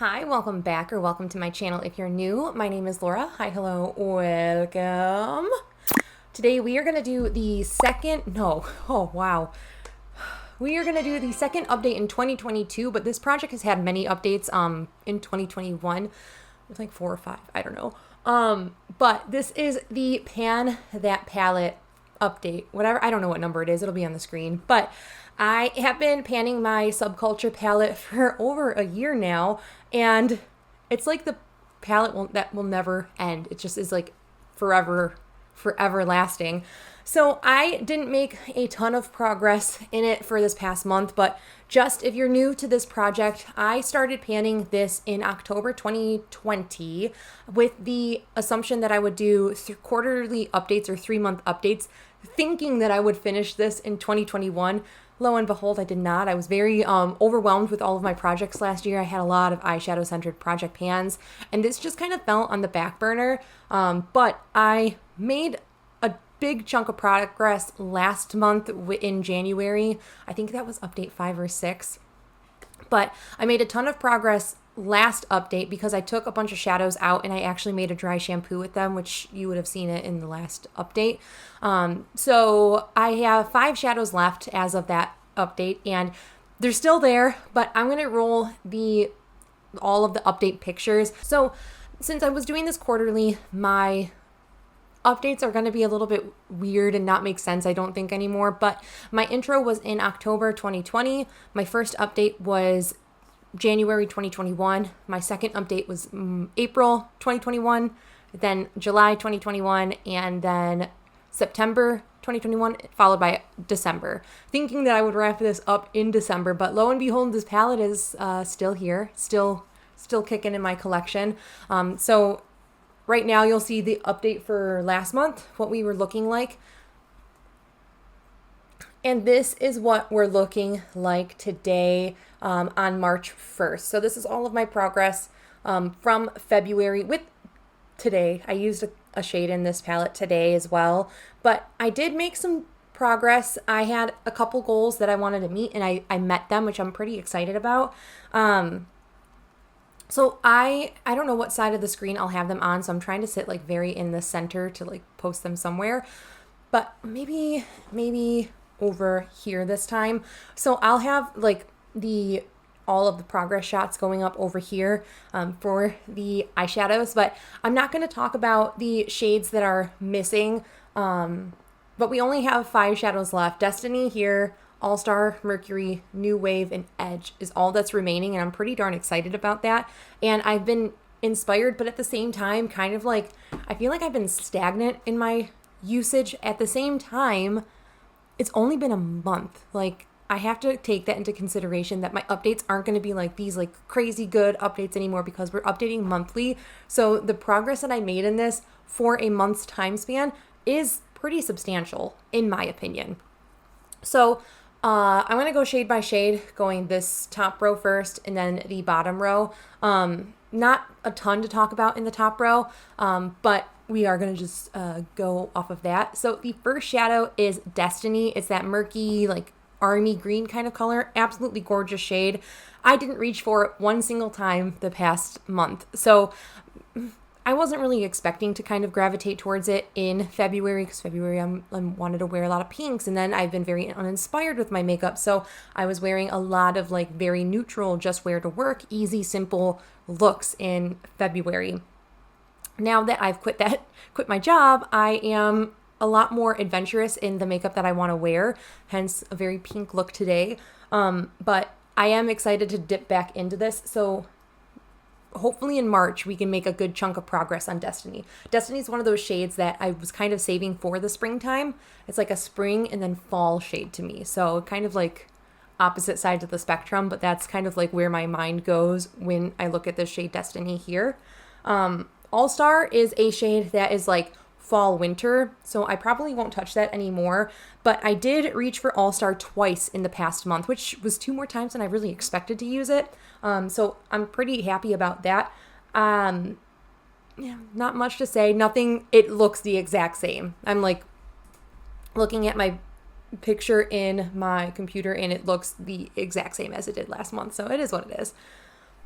Hi, welcome back or welcome to my channel. If you're new, my name is Laura. Hi, hello, welcome. Today we are going to do the We are going to do the second update in 2022, but this project has had many updates in 2021. It's like 4 or 5, I don't know. But this is the Pan That Palette update. Whatever, I don't know what number it is. It'll be on the screen. But I have been panning my Subculture palette for over a year now, and it's like the palette that will never end. It just is like forever lasting. So I didn't make a ton of progress in it for this past month, but just if you're new to this project, I started panning this in October 2020 with the assumption that I would do quarterly updates or 3-month updates, thinking that I would finish this in 2021. Lo and behold, I did not. I was very overwhelmed with all of my projects last year. I had a lot of eyeshadow-centered project pans, and this just kind of fell on the back burner. But I made a big chunk of progress last month in January. I think that was update 5 or 6. But I made a ton of progress last update because I took a bunch of shadows out and I actually made a dry shampoo with them, which you would have seen it in the last update. So I have 5 shadows left as of that update, and they're still there, but I'm going to roll all of the update pictures. So since I was doing this quarterly, my updates are going to be a little bit weird and not make sense, I don't think, anymore. But my intro was in October 2020. My first update was January 2021. My second update was April 2021, then July 2021, and then September 2021, followed by December, thinking that I would wrap this up in December. But lo and behold, this palette is still here, still kicking in my collection. So right now you'll see the update for last month, what we were looking like. And this is what we're looking like today on March 1st. So this is all of my progress from February with today. I used a shade in this palette today as well, but I did make some progress. I had a couple goals that I wanted to meet, and I met them, which I'm pretty excited about. So I don't know what side of the screen I'll have them on, so I'm trying to sit like very in the center to like post them somewhere, but maybe over here this time. So I'll have like all of the progress shots going up over here for the eyeshadows, but I'm not going to talk about the shades that are missing, but we only have 5 shadows left. Destiny here, All Star, Mercury, New Wave, and Edge is all that's remaining, and I'm pretty darn excited about that. And I've been inspired, but at the same time, kind of like, I feel like I've been stagnant in my usage. At the same time, it's only been a month. Like, I have to take that into consideration, that my updates aren't going to be like these like crazy good updates anymore because we're updating monthly. So the progress that I made in this for a month's time span is pretty substantial, in my opinion. So I'm going to go shade by shade, going this top row first and then the bottom row. Not a ton to talk about in the top row, but we are going to just go off of that. So the first shadow is Destiny. It's that murky, like army green kind of color. Absolutely gorgeous shade. I didn't reach for it one single time the past month. So I wasn't really expecting to kind of gravitate towards it in February, because February I wanted to wear a lot of pinks, and then I've been very uninspired with my makeup. So I was wearing a lot of like very neutral, just wear to work, easy, simple looks in February. Now that I've quit my job, I am a lot more adventurous in the makeup that I want to wear, hence a very pink look today. But I am excited to dip back into this. So hopefully in March, we can make a good chunk of progress on Destiny. Destiny is one of those shades that I was kind of saving for the springtime. It's like a spring and then fall shade to me. So kind of like opposite sides of the spectrum, but that's kind of like where my mind goes when I look at this shade Destiny here. All Star is a shade that is like fall winter, so I probably won't touch that anymore, but I did reach for All Star twice in the past month, which was 2 more times than I really expected to use it. So I'm pretty happy about that. Yeah, not much to say. Nothing, it looks the exact same. I'm like looking at my picture in my computer and it looks the exact same as it did last month, so it is what it is.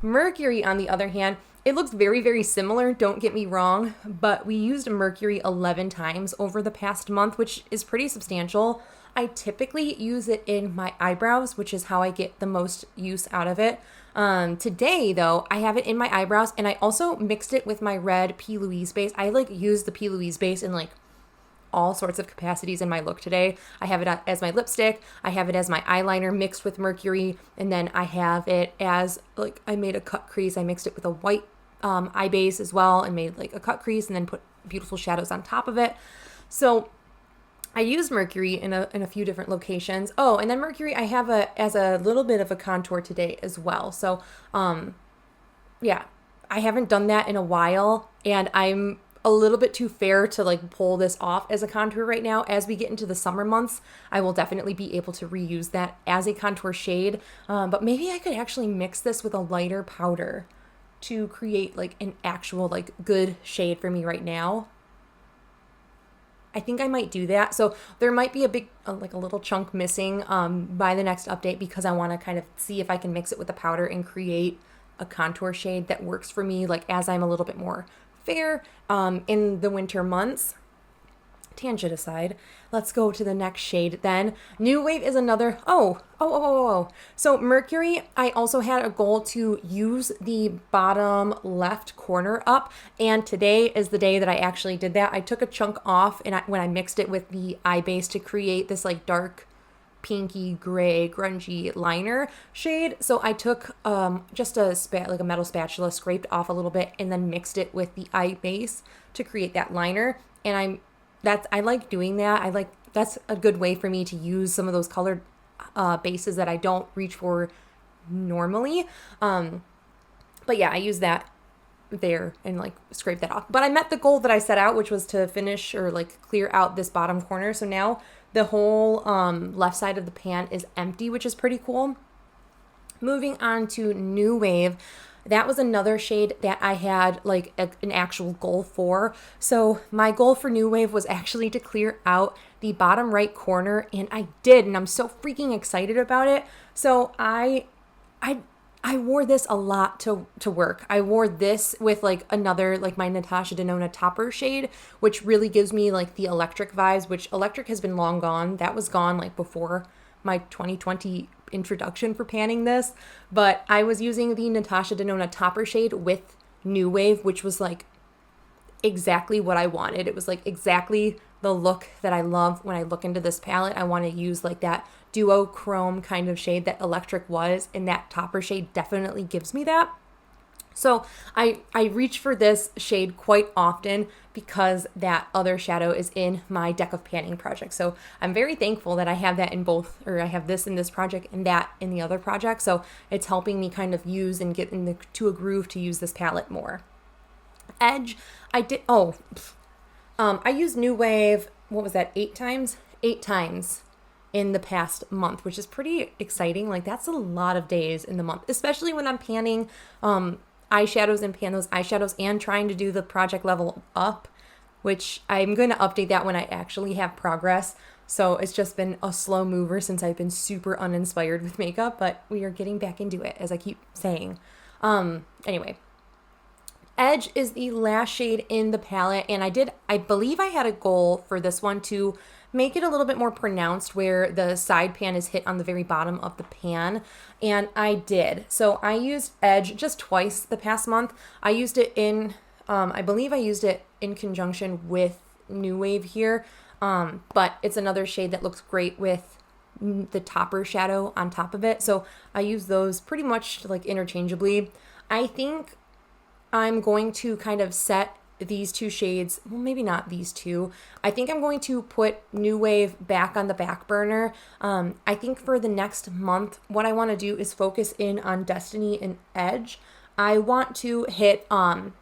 Mercury, on the other hand, it looks very, very similar, don't get me wrong, but we used Mercury 11 times over the past month, which is pretty substantial. I typically use it in my eyebrows, which is how I get the most use out of it. Today, though, I have it in my eyebrows, and I also mixed it with my red P. Louise base. I use the P. Louise base in all sorts of capacities in my look today. I have it as my lipstick, I have it as my eyeliner mixed with Mercury, and then I have it as I made a cut crease. I mixed it with a white eye base as well and made a cut crease and then put beautiful shadows on top of it. So I used Mercury in a few different locations. Oh, and then Mercury I have as a little bit of a contour today as well. So yeah, I haven't done that in a while, and I'm a little bit too fair to pull this off as a contour right now. As we get into the summer months, I will definitely be able to reuse that as a contour shade. But maybe I could actually mix this with a lighter powder to create an actual good shade for me right now. I think I might do that. So there might be a big, a little chunk missing by the next update, because I want to kind of see if I can mix it with the powder and create a contour shade that works for me, as I'm a little bit more fair in the winter months. Tangent aside, let's go to the next shade then. New Wave is another, So Mercury, I also had a goal to use the bottom left corner up, and today is the day that I actually did that. I took a chunk off, and when I mixed it with the eye base to create this dark pinky gray grungy liner shade. So I took just a metal spatula, scraped off a little bit, and then mixed it with the eye base to create that liner. And I like doing that. That's a good way for me to use some of those colored bases that I don't reach for normally. But yeah, I use that there and scrape that off. But I met the goal that I set out, which was to finish or clear out this bottom corner. So now the whole left side of the pan is empty, which is pretty cool. Moving on to New Wave. That was another shade that I had an actual goal for. So my goal for New Wave was actually to clear out the bottom right corner, and I did, and I'm so freaking excited about it. So I wore this a lot to work. I wore this with another my Natasha Denona topper shade, which really gives me the electric vibes, which electric has been long gone. That was gone before my 2020 introduction for panning this, but I was using the Natasha Denona topper shade with New Wave, which was exactly what I wanted. It was exactly the look that I love when I look into this palette. I want to use that duochrome kind of shade that electric was, and that topper shade definitely gives me that. So I reach for this shade quite often because that other shadow is in my deck of panning project. So I'm very thankful that I have that in both, or I have this in this project and that in the other project. So it's helping me kind of use and get into a groove to use this palette more. Edge, I used New Wave, what was that, 8 times? 8 times in the past month, which is pretty exciting. That's a lot of days in the month, especially when I'm panning eyeshadows and pan those eyeshadows and trying to do the project level up, which I'm going to update that when I actually have progress. So it's just been a slow mover since I've been super uninspired with makeup, but we are getting back into it, as I keep saying. Anyway, Edge is the last shade in the palette, and I believe I had a goal for this one to make it a little bit more pronounced where the side pan is hit on the very bottom of the pan, and I did. So I used Edge just twice the past month. I used it I believe I used it in conjunction with New Wave here, but it's another shade that looks great with the topper shadow on top of it. So I use those pretty much interchangeably. I think I'm going to kind of set these two shades, well, maybe not these two. I think I'm going to put New Wave back on the back burner. I think for the next month, what I want to do is focus in on Destiny and Edge. I want to hit pan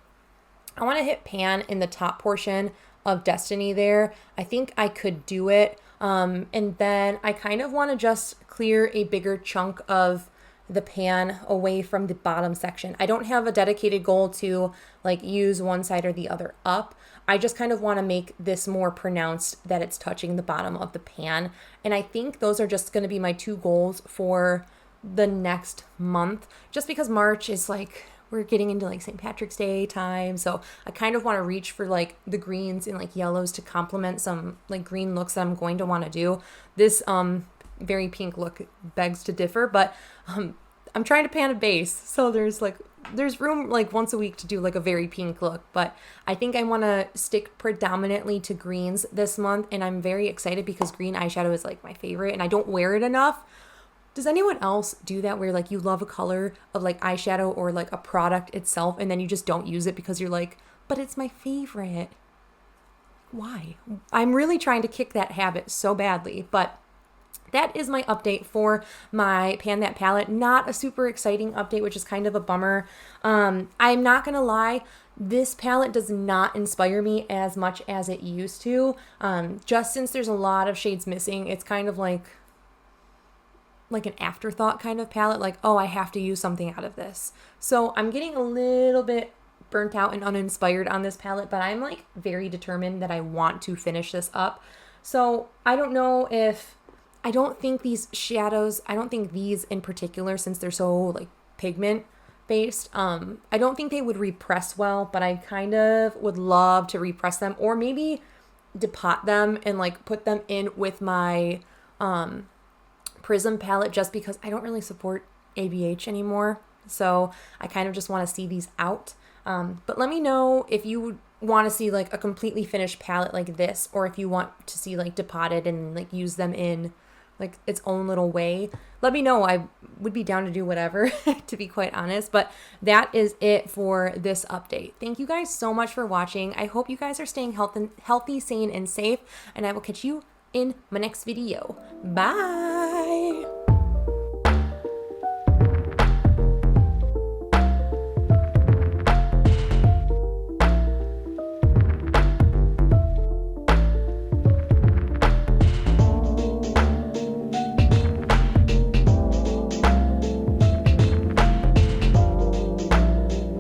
in the top portion of Destiny there. I think I could do it. And then I kind of want to just clear a bigger chunk of the pan away from the bottom section. I don't have a dedicated goal to use one side or the other up. I just kind of want to make this more pronounced that it's touching the bottom of the pan. And I think those are just going to be my two goals for the next month, just because March is like, we're getting into like St. Patrick's Day time. So I kind of want to reach for like the greens and like yellows to complement some like green looks that I'm going to want to do. This very pink look begs to differ, but I'm trying to pan a base. So there's room like once a week to do like a very pink look, but I think I want to stick predominantly to greens this month. And I'm very excited because green eyeshadow is like my favorite and I don't wear it enough. Does anyone else do that where like you love a color of like eyeshadow or like a product itself and then you just don't use it because you're like, but it's my favorite? Why? I'm really trying to kick that habit so badly, but that is my update for my Pan That palette. Not a super exciting update, which is kind of a bummer. I'm not gonna lie, this palette does not inspire me as much as it used to. Just since there's a lot of shades missing, it's kind of like an afterthought kind of palette, like, oh, I have to use something out of this. So I'm getting a little bit burnt out and uninspired on this palette, but I'm like very determined that I want to finish this up. So I don't know if, I don't think these shadows, I don't think these in particular, since they're so like pigment based, I don't think they would repress well, but I kind of would love to repress them or maybe depot them and like put them in with my Prism palette just because I don't really support ABH anymore. So I kind of just want to see these out. But let me know if you want to see like a completely finished palette like this, or if you want to see like depotted and like use them in like its own little way. Let me know. I would be down to do whatever, to be quite honest. But that is it for this update. Thank you guys so much for watching. I hope you guys are staying healthy, sane, and safe. And I will catch you in my next video. Bye.